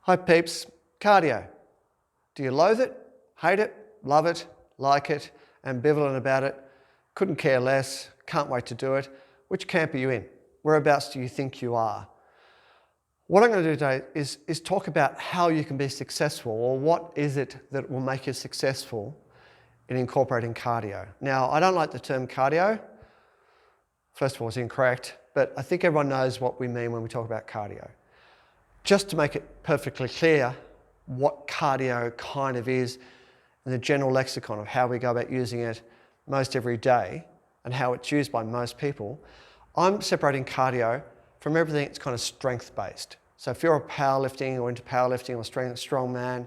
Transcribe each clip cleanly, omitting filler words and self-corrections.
Hi peeps, cardio. Do you loathe it, hate it, love it, like it, ambivalent about it, couldn't care less, can't wait to do it? Which camp are you in? Whereabouts do you think you are? What I'm going to do today is talk about how you can be successful, or what is it that will make you successful in incorporating cardio. Now, I don't like the term cardio. First of all, it's incorrect, but I think everyone knows what we mean when we talk about cardio. Just to make it perfectly clear what cardio kind of is in the general lexicon of how we go about using it most every day and how it's used by most people, I'm separating cardio from everything that's kind of strength-based. So if you're a powerlifting or into powerlifting or strongman,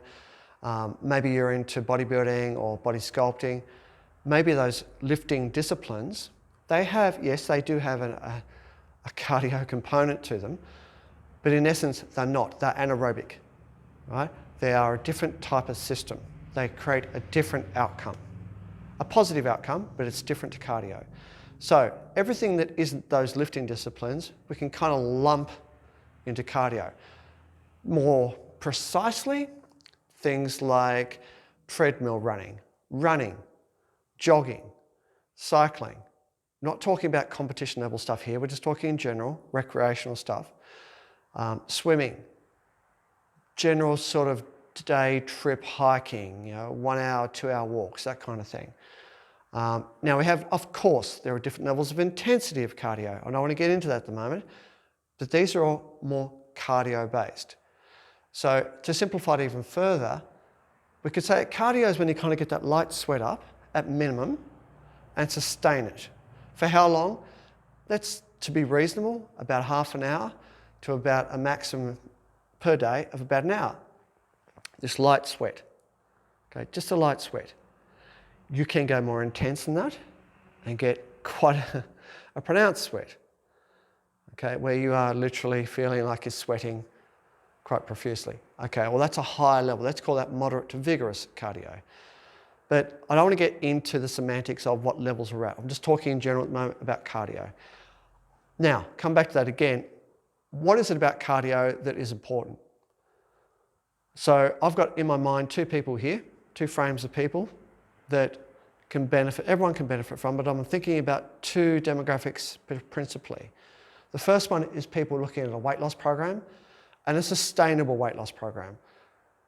maybe you're into bodybuilding or body sculpting, maybe those lifting disciplines, they do have a cardio component to them, but in essence, they're not. They're anaerobic, right? They are a different type of system. They create a different outcome, a positive outcome, but it's different to cardio. So everything that isn't those lifting disciplines, we can kind of lump into cardio. More precisely, things like treadmill running, jogging, cycling. Not talking about competition level stuff here, we're just talking in general, recreational stuff. Swimming, general sort of day trip hiking, 1 hour, 2 hour walks, that kind of thing. Now we have, of course, there are different levels of intensity of cardio. I don't want to get into that at the moment, but these are all more cardio based. So to simplify it even further, we could say cardio is when you kind of get that light sweat up at minimum and sustain it. For how long? That's, to be reasonable, about half an hour to about a maximum per day of about an hour. This light sweat, okay, just a light sweat. You can go more intense than that and get quite a pronounced sweat, okay, where you are literally feeling like you're sweating quite profusely. Okay, well that's a higher level. Let's call that moderate to vigorous cardio. But I don't want to get into the semantics of what levels we're at. I'm just talking in general at the moment about cardio. Now, come back to that again. What is it about cardio that is important? So I've got in my mind two people here, two frames of people that can benefit, everyone can benefit from, but I'm thinking about two demographics principally. The first one is people looking at a weight loss program and a sustainable weight loss program.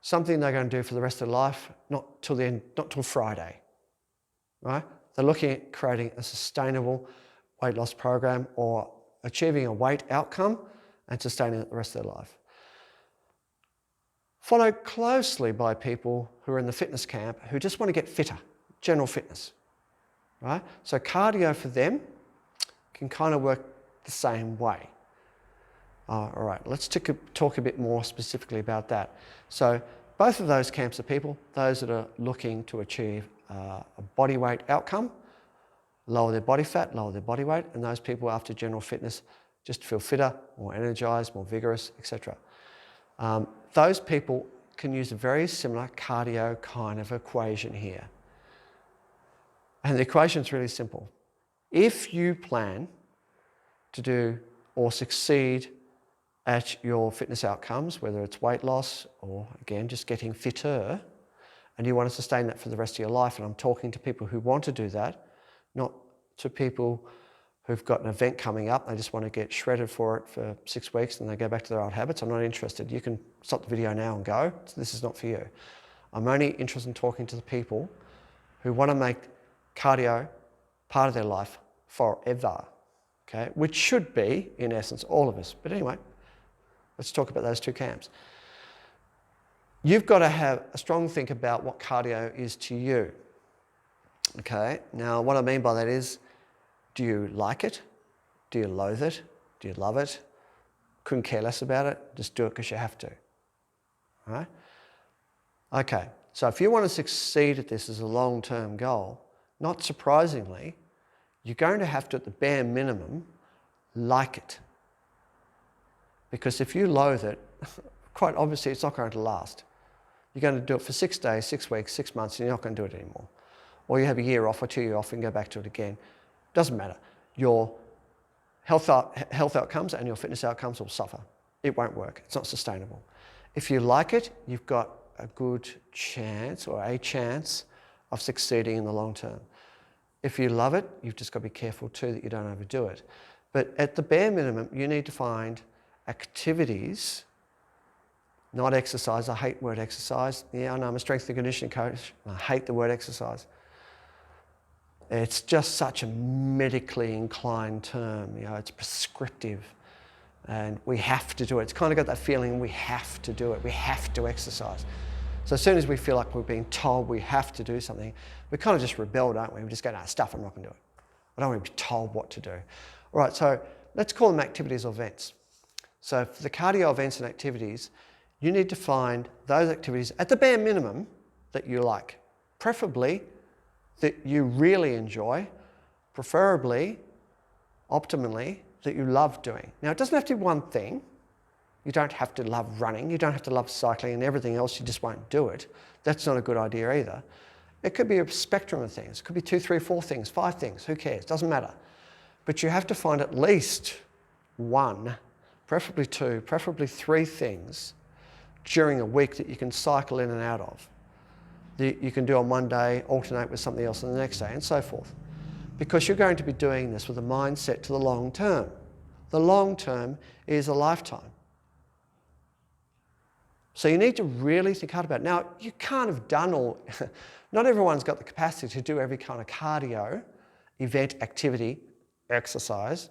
Something they're going to do for the rest of their life, not till Friday, right? They're looking at creating a sustainable weight loss program or achieving a weight outcome and sustaining it the rest of their life. Followed closely by people who are in the fitness camp who just want to get fitter, general fitness, right? So cardio for them can kind of work the same way. All right, let's talk a bit more specifically about that. So both of those camps of people, those that are looking to achieve a body weight outcome, lower their body fat, lower their body weight, and those people after general fitness just feel fitter, more energized, more vigorous, etc. Those people can use a very similar cardio kind of equation here. And the equation is really simple. If you plan to do or succeed at your fitness outcomes, whether it's weight loss or, again, just getting fitter, and you want to sustain that for the rest of your life, and I'm talking to people who want to do that, not to people who've got an event coming up, they just want to get shredded for it for 6 weeks and they go back to their old habits. I'm not interested. You can stop the video now and go. This is not for you. I'm only interested in talking to the people who want to make cardio part of their life forever, okay? Which should be, in essence, all of us. But anyway, let's talk about those two camps. You've got to have a strong think about what cardio is to you, okay? Now, what I mean by that is, do you like it? Do you loathe it? Do you love it? Couldn't care less about it? Just do it because you have to. All right? Okay, so if you want to succeed at this as a long-term goal, not surprisingly, you're going to have to, at the bare minimum, like it. Because if you loathe it, quite obviously it's not going to last. You're going to do it for 6 days, 6 weeks, 6 months, and you're not going to do it anymore. Or you have a year off or 2 years off and go back to it again. Doesn't matter. Your health outcomes and your fitness outcomes will suffer. It won't work. It's not sustainable. If you like it, you've got a good chance or a chance of succeeding in the long term. If you love it, you've just got to be careful too that you don't overdo it. But at the bare minimum, you need to find activities, not exercise. I hate the word exercise. Yeah, I know I'm a strength and conditioning coach. I hate the word exercise. It's just such a medically inclined term. You know, it's prescriptive and we have to do it. It's kind of got that feeling we have to do it. We have to exercise. So as soon as we feel like we're being told we have to do something, we kind of just rebel, don't we? We just go, no, stuff, I'm not going to do it. I don't want to be told what to do. All right, so let's call them activities or events. So for the cardio events and activities, you need to find those activities at the bare minimum that you like, preferably that you really enjoy, preferably, optimally, that you love doing. Now, it doesn't have to be one thing. You don't have to love running. You don't have to love cycling and everything else. You just won't do it. That's not a good idea either. It could be a spectrum of things. It could be 2, 3, 4 things, 5 things. Who cares? Doesn't matter. But you have to find at least 1, preferably 2, preferably 3 things during a week that you can cycle in and out of. That you can do on one day, alternate with something else on the next day, and so forth. Because you're going to be doing this with a mindset to the long term. The long term is a lifetime. So you need to really think hard about it. Now, you can't have done all, not everyone's got the capacity to do every kind of cardio, event, activity, exercise,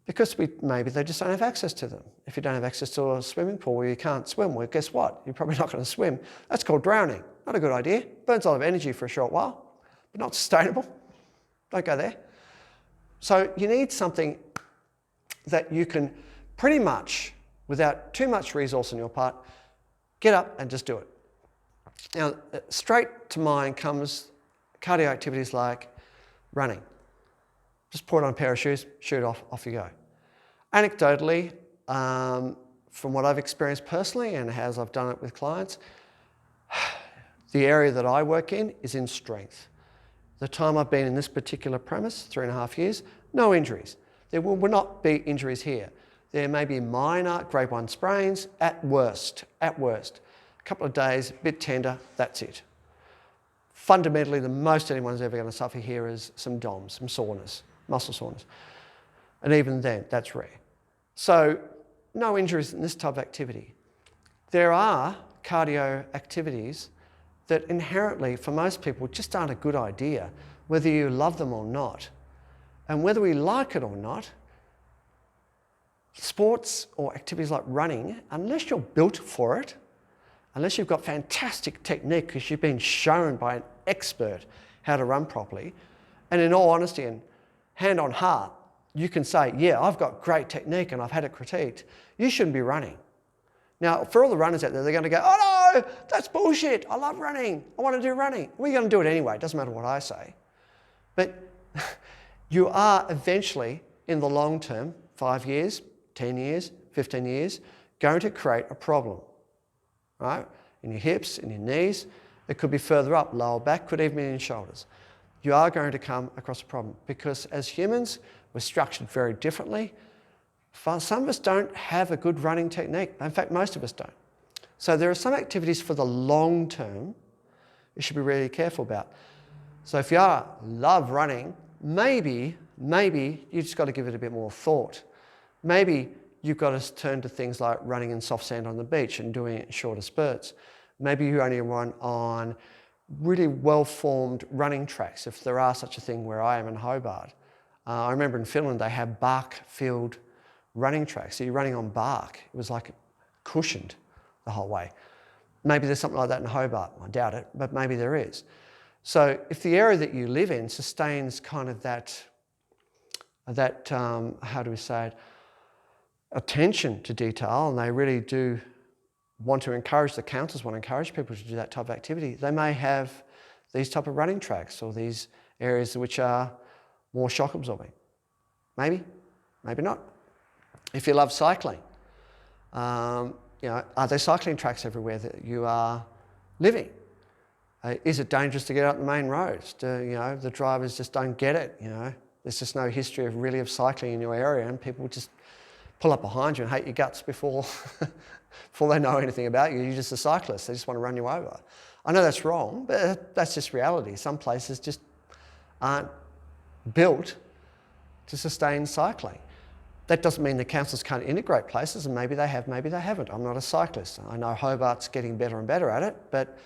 because maybe they just don't have access to them. If you don't have access to a swimming pool where you can't swim, well, guess what? You're probably not going to swim. That's called drowning. Not a good idea. Burns a lot of energy for a short while, but not sustainable. Don't go there. So you need something that you can pretty much, without too much resource on your part, get up and just do it. Now, straight to mind comes cardio activities like running. Just put on a pair of shoes, shoot off you go. Anecdotally, from what I've experienced personally and as I've done it with clients, the area that I work in is in strength. The time I've been in this particular premise, 3.5 years, no injuries. There will not be injuries here. There may be minor grade 1 sprains at worst. A couple of days, a bit tender, that's it. Fundamentally, the most anyone's ever going to suffer here is some DOMS, some soreness, muscle soreness. And even then, that's rare. So no injuries in this type of activity. There are cardio activities that inherently, for most people, just aren't a good idea, whether you love them or not. And whether we like it or not, sports or activities like running, unless you're built for it, unless you've got fantastic technique because you've been shown by an expert how to run properly, and in all honesty and hand on heart, you can say, yeah, I've got great technique and I've had it critiqued, you shouldn't be running. Now, for all the runners out there, they're going to go, oh no, that's bullshit. I love running. I want to do running. Well, you're going to do it anyway. It doesn't matter what I say. But you are eventually, in the long term, 5 years, 10 years, 15 years, going to create a problem, right? In your hips, in your knees. It could be further up, lower back, could even be in your shoulders. You are going to come across a problem because as humans, we're structured very differently. Some of us don't have a good running technique. In fact, most of us don't. So there are some activities for the long term you should be really careful about. So if you love running, maybe you just got to give it a bit more thought. Maybe you've got to turn to things like running in soft sand on the beach and doing it in shorter spurts. Maybe you only run on really well-formed running tracks, if there are such a thing where I am in Hobart. I remember in Finland they have bark-filled running tracks. So you're running on bark. It was like cushioned the whole way. Maybe there's something like that in Hobart. I doubt it, but maybe there is. So if the area that you live in sustains kind of that how do we say it, attention to detail, and they really do want to encourage, the councils want to encourage people to do that type of activity, they may have these type of running tracks or these areas which are more shock absorbing. Maybe, maybe not. If you love cycling, are there cycling tracks everywhere that you are living? Is it dangerous to get out the main roads? The drivers just don't get it. There's just no history of cycling in your area, and people just pull up behind you and hate your guts before, before they know anything about you. You're just a cyclist. They just want to run you over. I know that's wrong, but that's just reality. Some places just aren't built to sustain cycling. That doesn't mean the councils can't integrate places, and maybe they have, maybe they haven't. I'm not a cyclist. I know Hobart's getting better and better at it, but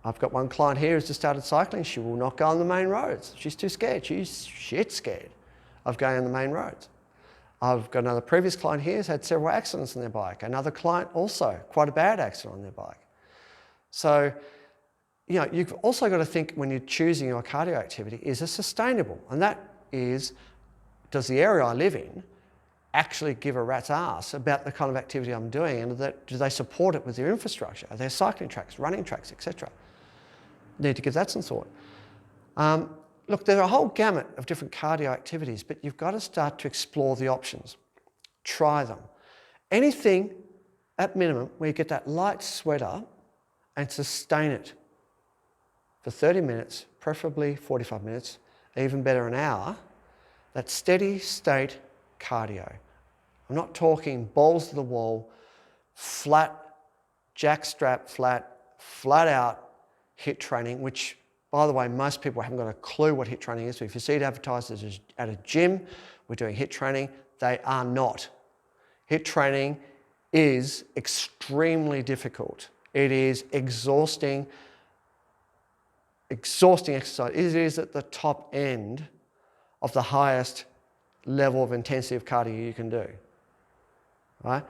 I've got one client here who's just started cycling. She will not go on the main roads. She's too scared. She's shit scared of going on the main roads. I've got another previous client here who's had several accidents on their bike. Another client also, quite a bad accident on their bike. So, you know, you've also got to think when you're choosing your cardio activity, is it sustainable? And that is, does the area I live in actually give a rat's ass about the kind of activity I'm doing, and do they support it with their infrastructure? Are there cycling tracks, running tracks, etc.? Need to give that some thought. Look, there are a whole gamut of different cardio activities, but you've got to start to explore the options. Try them. Anything, at minimum, where you get that light sweater and sustain it for 30 minutes, preferably 45 minutes, even better an hour, that steady state cardio. I'm not talking balls to the wall, flat, jack strap flat, flat out HIIT training, which, by the way, most people haven't got a clue what HIIT training is. So if you see it advertised as at a gym, we're doing HIIT training, they are not. HIIT training is extremely difficult. It is exhausting exercise. It is at the top end of the highest level of intensity of cardio you can do, right?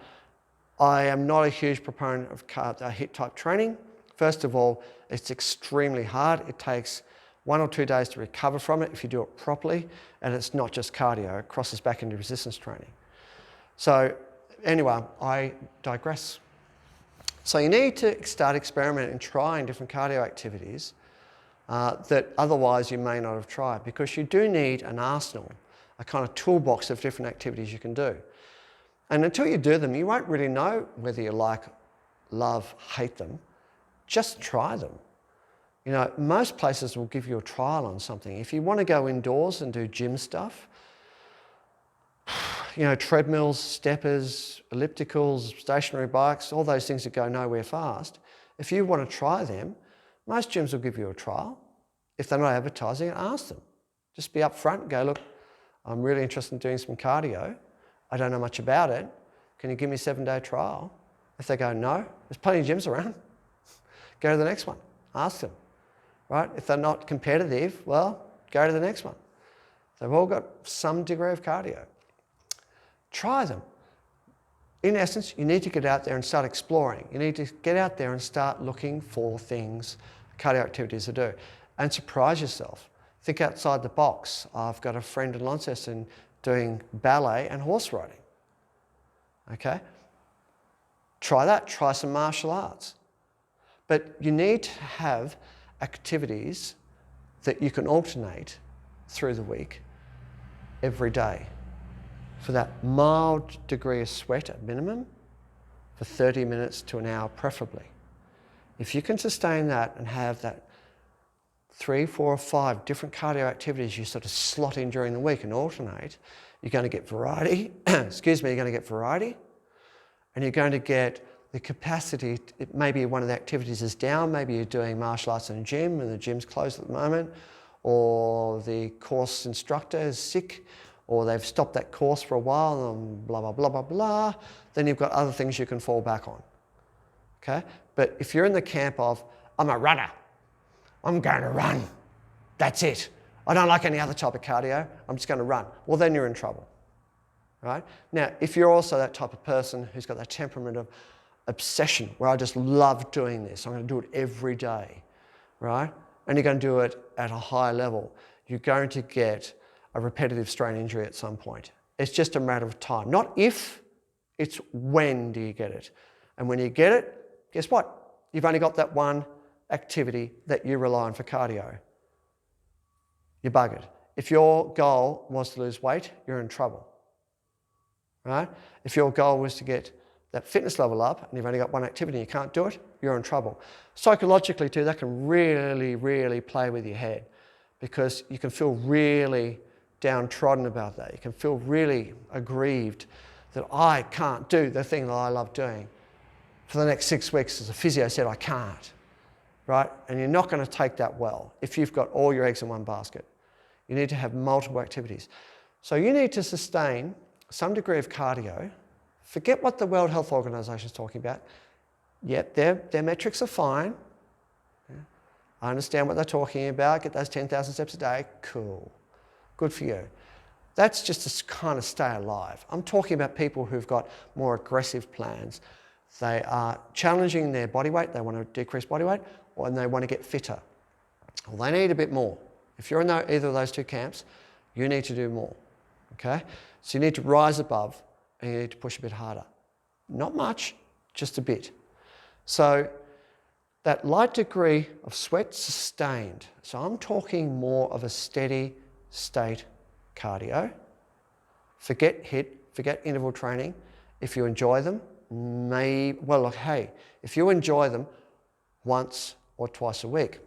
I am not a huge proponent of HIIT type training. First of all, it's extremely hard. It takes 1 or 2 days to recover from it if you do it properly, and it's not just cardio, it crosses back into resistance training. So anyway, I digress. So you need to start experimenting and trying different cardio activities that otherwise you may not have tried, because you do need an arsenal, a kind of toolbox of different activities you can do. And until you do them, you won't really know whether you like, love, hate them. Just try them. You know, most places will give you a trial on something. If you want to go indoors and do gym stuff, you know, treadmills, steppers, ellipticals, stationary bikes, all those things that go nowhere fast, if you want to try them, most gyms will give you a trial. If they're not advertising it, ask them. Just be upfront and go, look, I'm really interested in doing some cardio. I don't know much about it. Can you give me a 7-day trial? If they go, no, there's plenty of gyms around. Go to the next one. Ask them, right? If they're not competitive, well, go to the next one. They've all got some degree of cardio. Try them. In essence, you need to get out there and start exploring. You need to get out there and start looking for things, cardio activities to do, and surprise yourself. Think outside the box. I've got a friend in Launceston doing ballet and horse riding. Okay? Try that. Try some martial arts. But you need to have activities that you can alternate through the week, every day, for that mild degree of sweat at minimum, for 30 minutes to an hour preferably. If you can sustain that and have that 3, 4 or 5 different cardio activities you sort of slot in during the week and alternate, you're going to get variety, excuse me, you're going to get variety, and you're going to get the capacity. Maybe one of the activities is down, maybe you're doing martial arts in a gym and the gym's closed at the moment, or the course instructor is sick, or they've stopped that course for a while and blah, blah, blah, blah, blah, then you've got other things you can fall back on, okay? But if you're in the camp of, I'm a runner, I'm going to run, that's it. I don't like any other type of cardio, I'm just going to run. Well, then you're in trouble, right? Now, if you're also that type of person who's got that temperament of obsession, where I just love doing this, I'm going to do it every day, right? And you're going to do it at a high level, you're going to get a repetitive strain injury at some point. It's just a matter of time. Not if, it's when do you get it. And when you get it, guess what? You've only got that one activity that you rely on for cardio. You're buggered. If your goal was to lose weight, you're in trouble, right? If your goal was to get that fitness level up and you've only got one activity and you can't do it, you're in trouble. Psychologically too, that can really, really play with your head, because you can feel really downtrodden about that. You can feel really aggrieved that I can't do the thing that I love doing for the next 6 weeks as a physio said I can't, right? And you're not going to take that well if you've got all your eggs in one basket. You need to have multiple activities. So you need to sustain some degree of cardio. Forget what the World Health Organization is talking about. Yep, their metrics are fine. Yeah. I understand what they're talking about. Get those 10,000 steps a day. Cool. Good for you. That's just to kind of stay alive. I'm talking about people who've got more aggressive plans. They are challenging their body weight. They want to decrease body weight, or they want to get fitter. Well, they need a bit more. If you're in either of those two camps, you need to do more. Okay? So you need to rise above and you need to push a bit harder. Not much, just a bit. So that light degree of sweat sustained. So I'm talking more of a steady state cardio. Forget HIIT, forget interval training. If you enjoy them, if you enjoy them once or twice a week,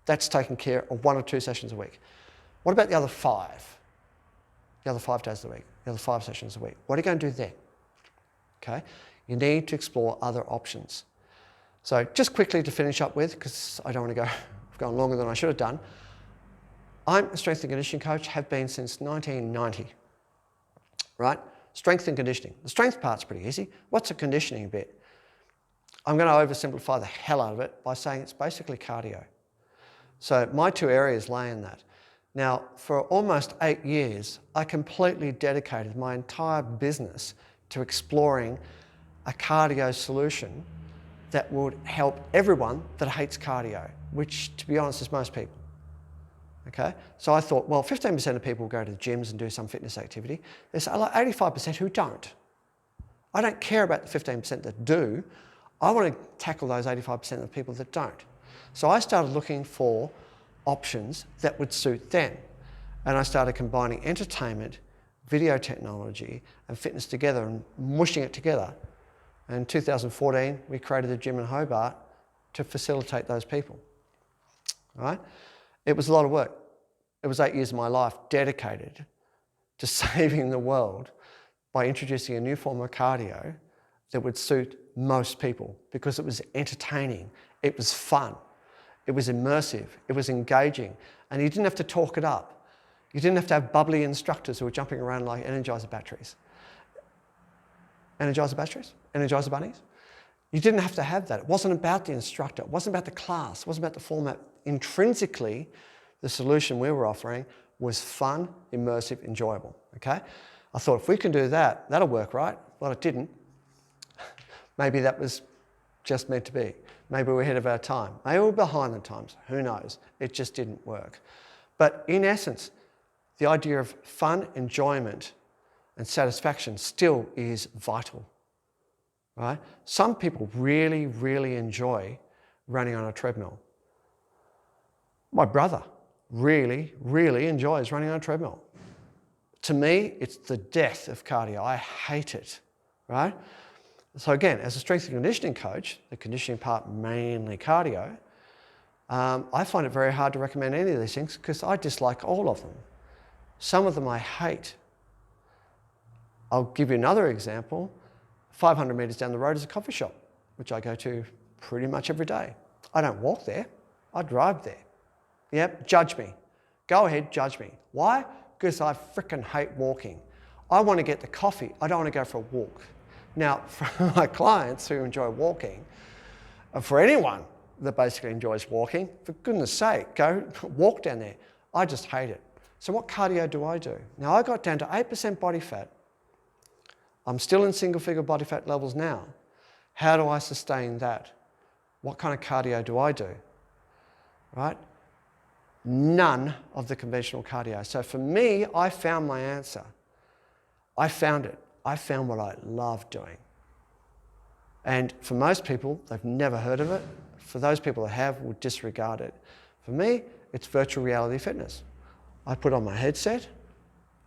that's taking care of 1 or 2 sessions a week. What about the other 5? The other 5 days a week, the other 5 sessions a week. What are you going to do then? Okay, you need to explore other options. So just quickly to finish up with, because I don't want to go, I've gone longer than I should have done. I'm a strength and conditioning coach, have been since 1990, right? Strength and conditioning. The strength part's pretty easy. What's the conditioning bit? I'm going to oversimplify the hell out of it by saying it's basically cardio. So my 2 areas lay in that. Now, for almost 8 years, I completely dedicated my entire business to exploring a cardio solution that would help everyone that hates cardio, which, to be honest, is most people. Okay? So I thought, well, 15% of people go to the gyms and do some fitness activity. There's like 85% who don't. I don't care about the 15% that do. I want to tackle those 85% of people that don't. So I started looking for options that would suit them. And I started combining entertainment, video technology, and fitness together and mushing it together. And in 2014, we created a gym in Hobart to facilitate those people. All right? It was a lot of work. It was 8 years of my life dedicated to saving the world by introducing a new form of cardio that would suit most people because it was entertaining, it was fun, it was immersive, it was engaging, and you didn't have to talk it up. You didn't have to have bubbly instructors who were jumping around like Energizer batteries. Energizer batteries? Energizer bunnies? You didn't have to have that. It wasn't about the instructor. It wasn't about the class. It wasn't about the format. Intrinsically, the solution we were offering was fun, immersive, enjoyable. Okay? I thought if we can do that, that'll work, right? Well, it didn't. Maybe that was just meant to be. Maybe we're ahead of our time. Maybe we're behind the times. Who knows? It just didn't work. But in essence, the idea of fun, enjoyment, and satisfaction still is vital. Right? Some people really, really enjoy running on a treadmill. My brother really, really enjoys running on a treadmill. To me, it's the death of cardio. I hate it, right? So again, as a strength and conditioning coach, the conditioning part mainly cardio, I find it very hard to recommend any of these things because I dislike all of them. Some of them I hate. I'll give you another example. 500 metres down the road is a coffee shop, which I go to pretty much every day. I don't walk there, I drive there. Yep, judge me. Go ahead, judge me. Why? Because I frickin' hate walking. I want to get the coffee, I don't want to go for a walk. Now, for my clients who enjoy walking, for anyone that basically enjoys walking, for goodness sake, go walk down there. I just hate it. So what cardio do I do? Now, I got down to 8% body fat. I'm still in single-figure body fat levels now. How do I sustain that? What kind of cardio do I do? Right? None of the conventional cardio. So for me, I found my answer. I found it. I found what I love doing. And for most people, they've never heard of it. For those people that have, will disregard it. For me, it's virtual reality fitness. I put on my headset,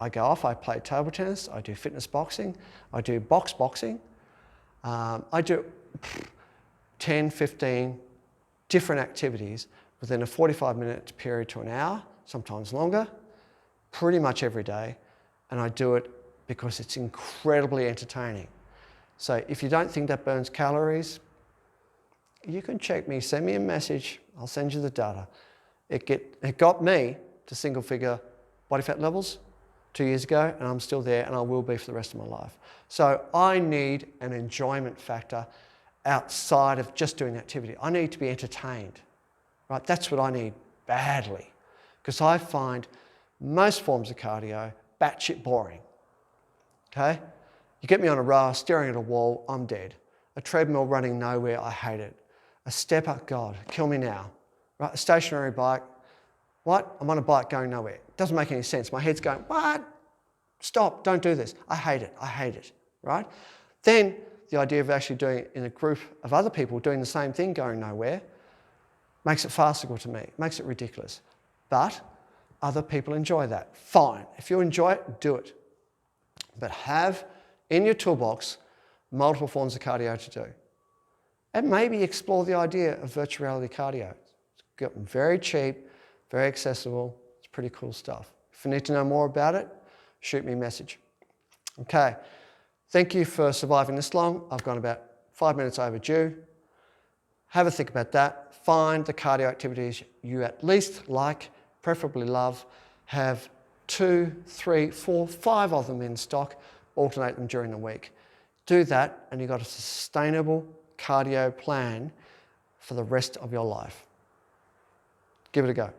I go off, I play table tennis, I do fitness boxing, I do boxing. I do 10, 15 different activities within a 45-minute period to an hour, sometimes longer, pretty much every day. And I do it because it's incredibly entertaining. So if you don't think that burns calories, you can check me, send me a message, I'll send you the data. It got me to single figure body fat levels 2 years ago, and I'm still there, and I will be for the rest of my life. So I need an enjoyment factor outside of just doing activity. I need to be entertained, right? That's what I need badly, because I find most forms of cardio batshit boring, okay? You get me on a rower, staring at a wall, I'm dead. A treadmill running nowhere, I hate it. A stepper, God, kill me now. Right? A stationary bike, what? I'm on a bike going nowhere. It doesn't make any sense. My head's going, what? Stop, don't do this. I hate it, right? Then the idea of actually doing it in a group of other people doing the same thing, going nowhere, makes it farcical to me, makes it ridiculous. But other people enjoy that. Fine, if you enjoy it, do it. But have in your toolbox multiple forms of cardio to do. And maybe explore the idea of virtual reality cardio. It's very cheap, very accessible. It's pretty cool stuff. If you need to know more about it, shoot me a message. Okay, thank you for surviving this long. I've gone about 5 minutes overdue. Have a think about that. Find the cardio activities you at least like, preferably love. Have 2, 3, 4, 5 of them in stock. Alternate them during the week. Do that and you've got a sustainable cardio plan for the rest of your life. Give it a go.